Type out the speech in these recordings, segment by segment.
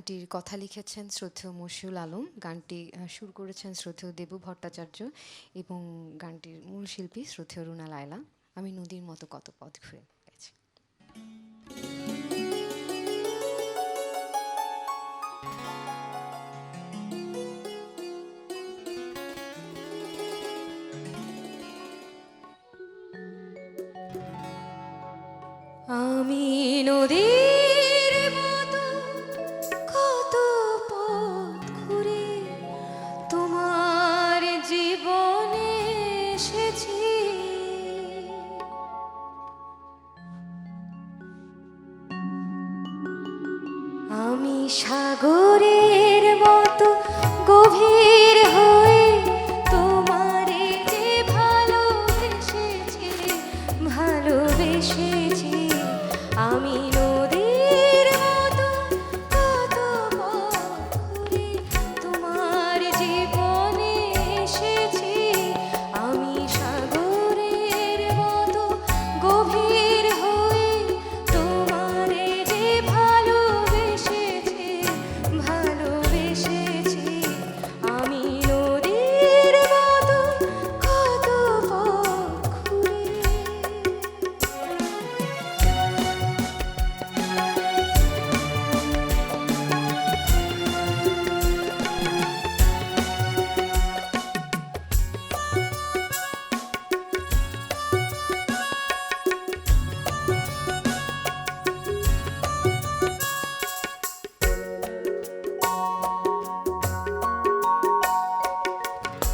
গানটির কথা লিখেছেন শ্রদ্ধেয় মশিউল আলম, গানটি সুর করেছেন শ্রদ্ধেয় দেবু ভট্টাচার্য এবং গানটির মূল শিল্পী শ্রদ্ধেয় রুনা লায়লা। আমি নদীর মতো কত পথ ঘুরে গেছি। আমি নদীর মতো কত পথ ঘুরে তোমার জীবনে এসেছি, আমি সাগরের মতো গভীর হয়ে তোমারে যে ভালোবেসেছি, ভালোবেসেছি। আমি নদীর মতো কত পথ ঘুরে তোমার জীবনে এসেছি, আমি সাগরের মতো গভীর হয়ে তোমারে যে ভালোবেসেছি, ভালোবেসেছি। আমি নদীর মতো কত পথ ঘুরে।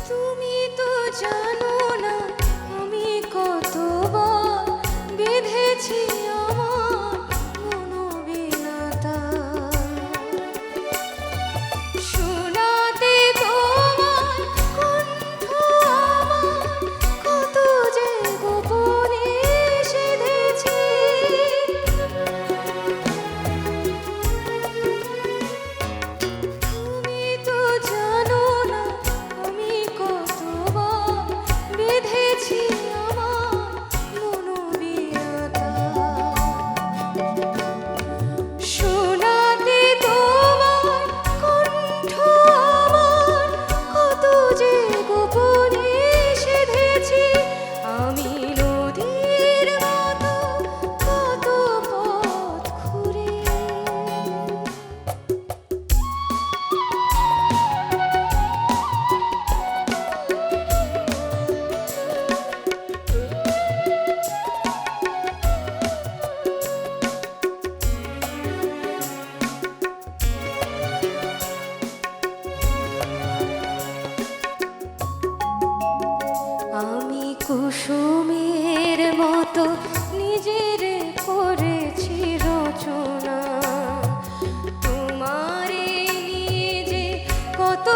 তুমি তো জানো না আমি কতবার বেঁধেছি আমার মনোবিনাতা, শোনাতে তোমার কণ্ঠ আমার কত যে গোপনে সেধেছি। তুমি তো জানো না আমি কতবার বেঁধেছি আমার মনোবিনাতা, শোনাতে তোমার কণ্ঠ আমার কত যে গোপনে সেধেছি। আমি নদীর মতো কত পথ ঘুরে। আমি কুসুমের মতো নিজের করেছি রচনা, তোমারে নিয়ে যে কত